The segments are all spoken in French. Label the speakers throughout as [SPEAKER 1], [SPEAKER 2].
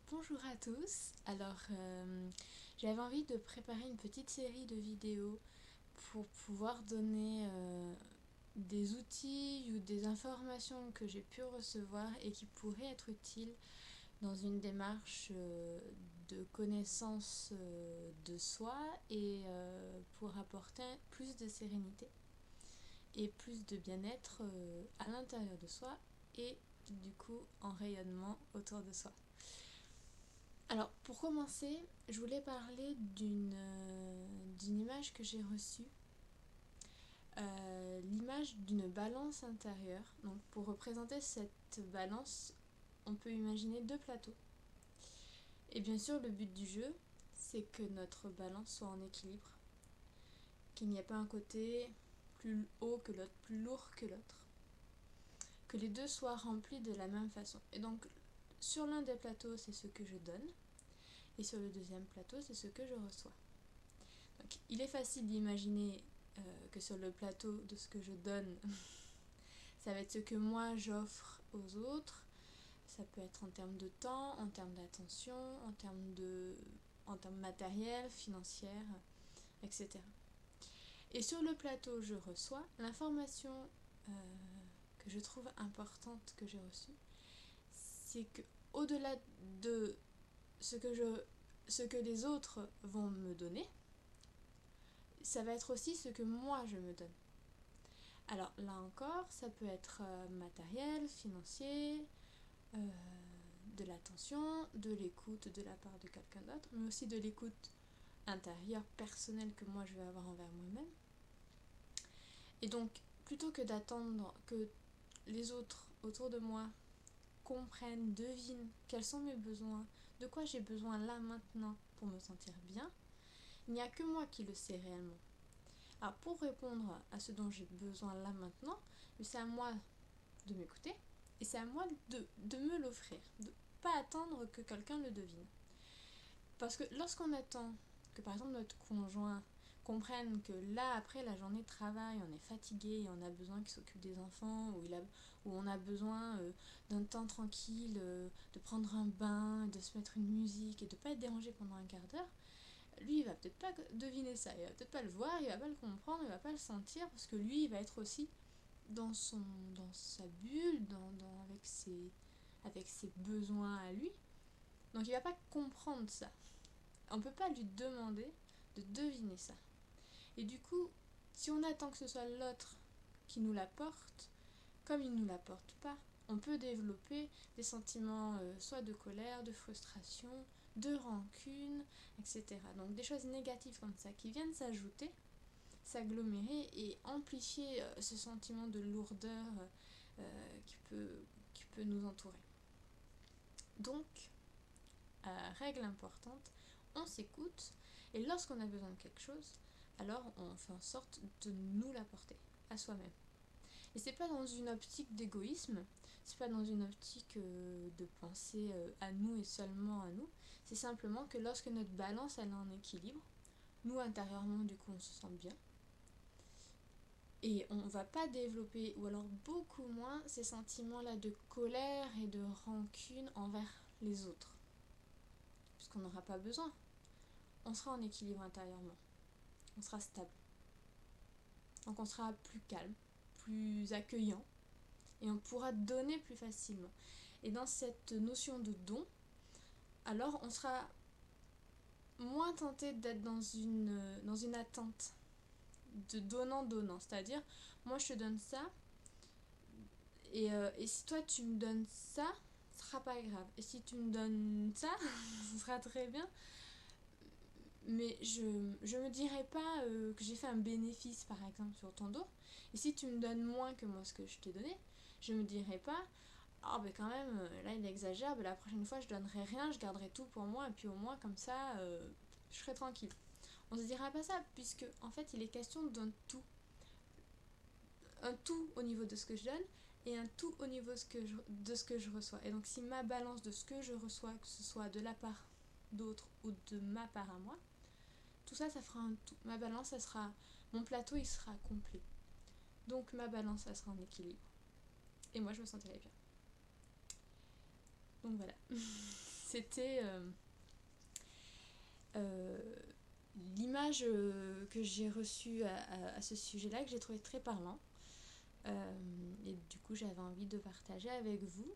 [SPEAKER 1] Bonjour à tous. Alors, j'avais envie de préparer une petite série de vidéos pour pouvoir donner des outils ou des informations que j'ai pu recevoir et qui pourraient être utiles dans une démarche de connaissance de soi et pour apporter plus de sérénité et plus de bien-être à l'intérieur de soi et du coup en rayonnement autour de soi. Alors pour commencer, je voulais parler d'une image que j'ai reçue, l'image d'une balance intérieure. Donc pour représenter cette balance, on peut imaginer deux plateaux. Et bien sûr le but du jeu, c'est que notre balance soit en équilibre, qu'il n'y ait pas un côté plus haut que l'autre, plus lourd que l'autre, que les deux soient remplis de la même façon. Et donc sur l'un des plateaux, c'est ce que je donne. Et sur le deuxième plateau, c'est ce que je reçois. Donc, il est facile d'imaginer que sur le plateau de ce que je donne, ça va être ce que moi j'offre aux autres. Ça peut être en termes de temps, en termes d'attention, en termes matériels, financiers, etc. Et sur le plateau, je reçois l'information que je trouve importante que j'ai reçue. C'est que au-delà de ce que les autres vont me donner, ça va être aussi ce que moi je me donne. Alors là encore, ça peut être matériel, financier, de l'attention, de l'écoute de la part de quelqu'un d'autre, mais aussi de l'écoute intérieure, personnelle que moi je vais avoir envers moi-même. Et donc, plutôt que d'attendre que les autres autour de moi comprennent, devinent quels sont mes besoins, de quoi j'ai besoin là maintenant pour me sentir bien, il n'y a que moi qui le sais réellement. Alors pour répondre à ce dont j'ai besoin là maintenant, c'est à moi de m'écouter et c'est à moi de me l'offrir, de ne pas attendre que quelqu'un le devine. Parce que lorsqu'on attend que par exemple notre conjoint comprenne que là après la journée de travail on est fatigué et on a besoin qu'il s'occupe des enfants ou on a besoin d'un temps tranquille, de prendre un bain, de se mettre une musique et de ne pas être dérangé pendant un quart d'heure, lui il va peut-être pas deviner ça, il va peut-être pas le voir, il va pas le comprendre, il va pas le sentir parce que lui il va être aussi dans sa bulle, avec ses besoins à lui, donc il va pas comprendre ça. On peut pas lui demander de deviner ça. Et du coup, si on attend que ce soit l'autre qui nous l'apporte, comme il nous l'apporte pas, on peut développer des sentiments soit de colère, de frustration, de rancune, etc. Donc des choses négatives comme ça qui viennent s'ajouter, s'agglomérer et amplifier ce sentiment de lourdeur qui peut nous entourer. Donc, règle importante, on s'écoute et lorsqu'on a besoin de quelque chose, alors on fait en sorte de nous l'apporter à soi-même. Et c'est pas dans une optique d'égoïsme, c'est pas dans une optique de penser à nous et seulement à nous, c'est simplement que lorsque notre balance elle est en équilibre, nous intérieurement du coup on se sent bien et on va pas développer, ou alors beaucoup moins, ces sentiments-là de colère et de rancune envers les autres, puisqu'on n'aura pas besoin. On sera en équilibre intérieurement, on sera stable, donc on sera plus calme, plus accueillant et on pourra donner plus facilement. Et dans cette notion de don, alors on sera moins tenté d'être dans une attente de donnant-donnant, c'est-à-dire moi je te donne ça et si toi tu me donnes ça, ce sera pas grave, et si tu me donnes ça, ce sera très bien, mais je me dirais pas que j'ai fait un bénéfice par exemple sur ton dos, et si tu me donnes moins que moi ce que je t'ai donné, je me dirais pas ah ben quand même là il exagère, ben la prochaine fois je donnerai rien, je garderai tout pour moi et puis au moins comme ça je serai tranquille. On se dira pas ça puisque en fait il est question un tout au niveau de ce que je donne et un tout au niveau de ce que je reçois. Et donc si ma balance de ce que je reçois, que ce soit de la part d'autres ou de ma part à moi, tout ça, ça fera un tout. Ma balance, ça sera, mon plateau, il sera complet. Donc ma balance, ça sera en équilibre. Et moi, je me sentirai bien. Donc voilà. c'était l'image que j'ai reçue à ce sujet-là, que j'ai trouvé très parlant. Et du coup, j'avais envie de partager avec vous.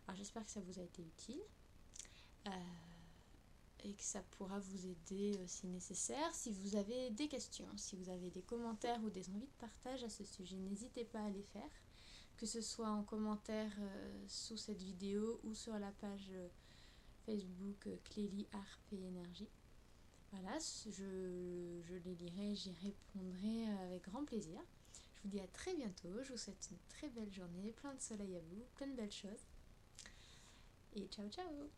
[SPEAKER 1] Alors, j'espère que ça vous a été utile. Et que ça pourra vous aider si nécessaire. Si vous avez des questions, si vous avez des commentaires ou des envies de partage à ce sujet, n'hésitez pas à les faire, que ce soit en commentaire sous cette vidéo ou sur la page Facebook Clélie Harpe et Énergie. Voilà, je les lirai, j'y répondrai avec grand plaisir. Je vous dis à très bientôt, je vous souhaite une très belle journée, plein de soleil à vous, plein de belles choses. Et ciao ciao!